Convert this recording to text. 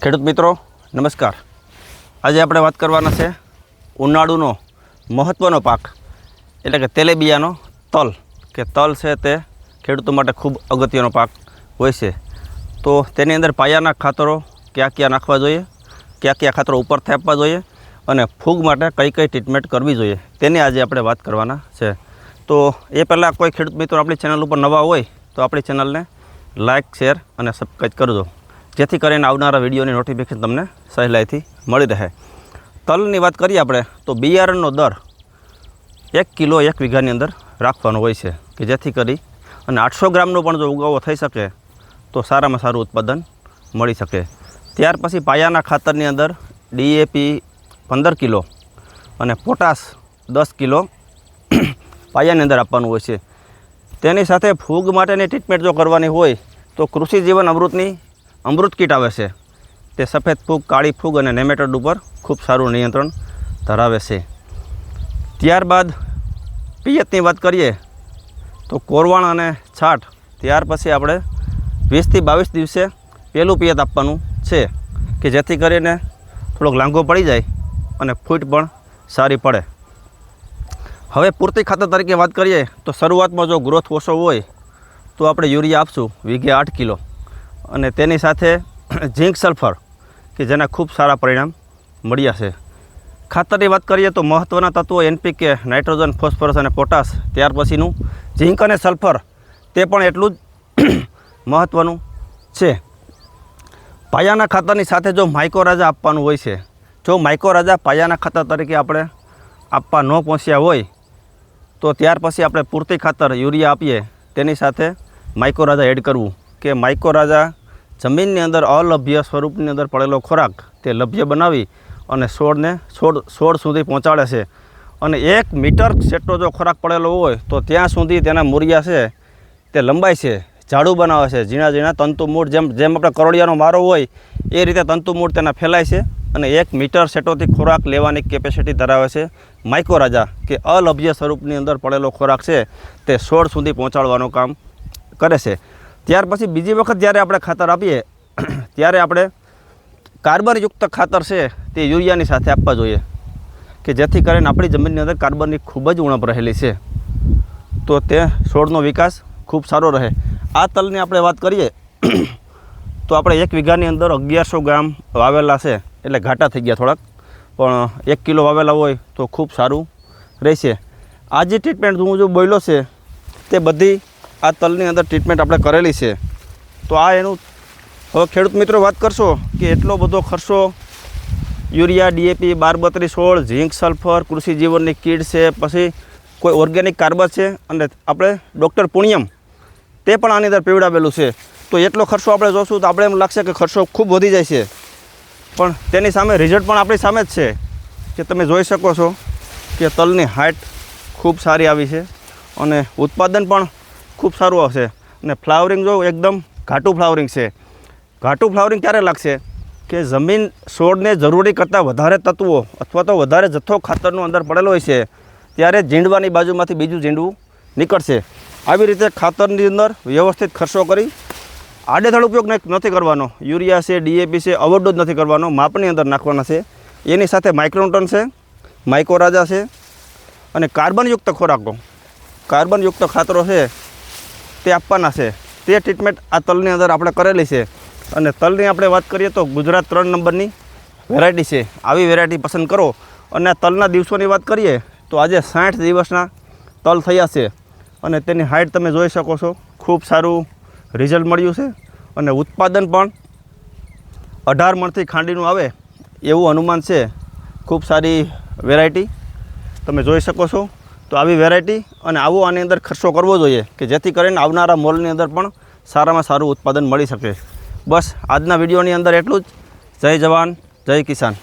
ખેડૂત મિત્રો નમસ્કાર। આજે આપણે વાત કરવાના છે ઉનાળુનો મહત્ત્વનો પાક એટલે કે તેલીબિયાંનો તલ કે તલ છે તે ખેડૂતો માટે ખૂબ અગત્યનો પાક હોય છે। તો તેની અંદર પાયાના ખાતરો ક્યાં ક્યાં નાખવા જોઈએ, ક્યાં ક્યાં ખાતરો ઉપરથી આપવા જોઈએ અને ફૂગ માટે કઈ કઈ ટ્રીટમેન્ટ કરવી જોઈએ તેની આજે આપણે વાત કરવાના છે। તો એ પહેલાં કોઈ ખેડૂત મિત્રો આપણી ચેનલ ઉપર નવા હોય તો આપણી ચેનલને લાઇક, શેર અને સબસ્ક્રાઈબ કરજો, જેથી કરીને આવનારા વિડીયોની નોટિફિકેશન તમને સહેલાઈથી મળી રહે। તલની વાત કરીએ આપણે તો બિયારણનો દર 1 કિલો 1 વીઘાની અંદર રાખવાનો હોય છે કે જેથી કરી અને 800 ગ્રામનો પણ જો ઉગાવો થઈ શકે તો સારામાં સારું ઉત્પાદન મળી શકે। ત્યાર પછી પાયાના ખાતરની અંદર ડીએપી 15 કિલો અને પોટાશ 10 કિલો પાયાની અંદર આપવાનું હોય છે। તેની સાથે ફૂગ માટેની ટ્રીટમેન્ટ જો કરવાની હોય તો કૃષિ જીવન અમૃત કીટ આવે છે, તે સફેદ ફૂગ, કાળી ફૂગ અને નેમેટોડ ઉપર ખૂબ સારું નિયંત્રણ ધરાવે છે। ત્યારબાદ પિયતની વાત કરીએ તો કોરવાણ અને છાંટ ત્યાર પછી આપણે 20 થી 22 દિવસે પહેલું પિયત આપવાનું છે કે જેથી કરીને થોડોક લાંઘો પડી જાય અને ફૂટ પણ સારી પડે। હવે પૂરતી ખાતર તરીકે વાત કરીએ તો શરૂઆતમાં જો ગ્રોથ ઓછો હોય તો આપણે યુરિયા આપશું વીઘે 8 કિલો અને તેની સાથે ઝીંક સલ્ફર કે જેના ખૂબ સારા પરિણામ મળ્યા છે। ખાતરની વાત કરીએ તો મહત્ત્વના તત્વો NPK, નાઇટ્રોજન, ફોસ્ફરસ અને પોટાશ, ત્યાર પછીનું ઝીંક અને સલ્ફર તે પણ એટલું જ મહત્ત્વનું છે। પાયાના ખાતરની સાથે જો માઇકોરાજા આપવાનું હોય છે, જો માઇકોરાજા પાયાના ખાતર તરીકે આપણે આપવા ન પહોંચ્યા હોય તો ત્યાર પછી આપણે પૂરતી ખાતર યુરિયા આપીએ તેની સાથે માઇકોરાજા એડ કરવું કે માઇકોરાજા જમીનની અંદર અલભ્ય સ્વરૂપની અંદર પડેલો ખોરાક તે લભ્ય બનાવી અને છોડ સુધી પહોંચાડે છે અને 1 મીટર જેટલો જો ખોરાક પડેલો હોય તો ત્યાં સુધી તેના મૂળિયા છે તે લંબાય છે, ઝાડું બનાવે છે, ઝીણા ઝીણા તંતુમૂળ જેમ આપણે કરોડિયાનો મારો હોય એ રીતે તંતુમૂળ તેના ફેલાય છે અને 1 મીટર સેટોથી ખોરાક લેવાની કેપેસિટી ધરાવે છે માઇકોરાજા કે અલભ્ય સ્વરૂપની અંદર પડેલો ખોરાક છે તે છોડ સુધી પહોંચાડવાનું કામ કરે છે। ત્યાર પછી બીજી વખત જ્યારે આપણે ખાતર આપીએ ત્યારે આપણે કાર્બનયુક્ત ખાતર છે તે યુરિયાની સાથે આપવા જોઈએ કે જેથી કરીને આપણી જમીનની અંદર કાર્બનની ખૂબ જ ઉણપ રહેલી છે તો તે છોડનો વિકાસ ખૂબ સારો રહે। આ તલની આપણે વાત કરીએ તો આપણે 1 વીઘાની અંદર 1100 ગ્રામ વાવેલા છે એટલે ઘાટા થઈ ગયા થોડાક, પણ 1 કિલો વાવેલા હોય તો ખૂબ સારું રહેશે। આ જે ટ્રીટમેન્ટ હું જો બોલ્યો છે તે બધી આ તલની અંદર ટ્રીટમેન્ટ આપણે કરેલી છે। તો આ એનું હવે ખેડૂત મિત્રો વાત કરશો કે એટલો બધો ખર્ચો યુરિયા, DAP, 12, 16, ઝીંક, સલ્ફર, કૃષિ જીવનની કીટ છે, પછી કોઈ ઓર્ગેનિક કાર્બન છે અને આપણે ડૉક્ટર પૂણિયમ તે પણ આની અંદર પીવડાવેલું છે, તો એટલો ખર્ચો આપણે જોશું તો આપણે એમ લાગશે કે ખર્ચો ખૂબ વધી જાય છે, પણ તેની સામે રિઝલ્ટ પણ આપણી સામે જ છે કે તમે જોઈ શકો છો કે તલની હાઇટ ખૂબ સારી આવી છે અને ઉત્પાદન પણ ખૂબ સારું આવશે અને ફ્લાવરિંગ જો એકદમ ઘાટું ફ્લાવરિંગ છે। ઘાટું ફ્લાવરિંગ ક્યારે લાગશે કે જમીન છોડને જરૂરી કરતાં વધારે તત્વો અથવા તો વધારે જથ્થો ખાતરનો અંદર પડેલો હોય છે ત્યારે ઝીંડવાની બાજુમાંથી બીજું ઝીંડવું નીકળશે। આવી રીતે ખાતરની અંદર વ્યવસ્થિત ખર્ચો કરી આડેધડ ઉપયોગ નથી કરવાનો, યુરિયા છે, DAP છે, ઓવરડોઝ નથી કરવાનો, માપની અંદર નાખવાના છે। એની સાથે માઇક્રોન્યુટ્રન છે, માઇકોરાજા છે અને કાર્બનયુક્ત ખોરાકો, કાર્બનયુક્ત ખાતરો છે તે આપવાના છે। તે ટ્રીટમેન્ટ આ તલની અંદર આપણે કરેલી છે અને તલની આપણે વાત કરીએ તો ગુજરાત 3 નંબરની વેરાયટી છે। આવી વેરાયટી પસંદ કરો અને આ તલના દિવસોની વાત કરીએ તો આજે 60 દિવસના તલ થયા છે અને તેની હાઇટ તમે જોઈ શકો છો, ખૂબ સારું રિઝલ્ટ મળ્યું છે અને ઉત્પાદન પણ 18 મણથી ખાંડીનું આવે એવું અનુમાન છે। ખૂબ સારી વેરાયટી તમે જોઈ શકો છો। તો આવી વેરાયટી અને આની અંદર ખર્ચો કરવો જોઈએ કે જેથી કરીને આવનારા મોલની અંદર પણ સારામાં સારું ઉત્પાદન મળી શકે। બસ આજના વિડીયોની અંદર એટલું જ। જય જવાન, જય કિસાન।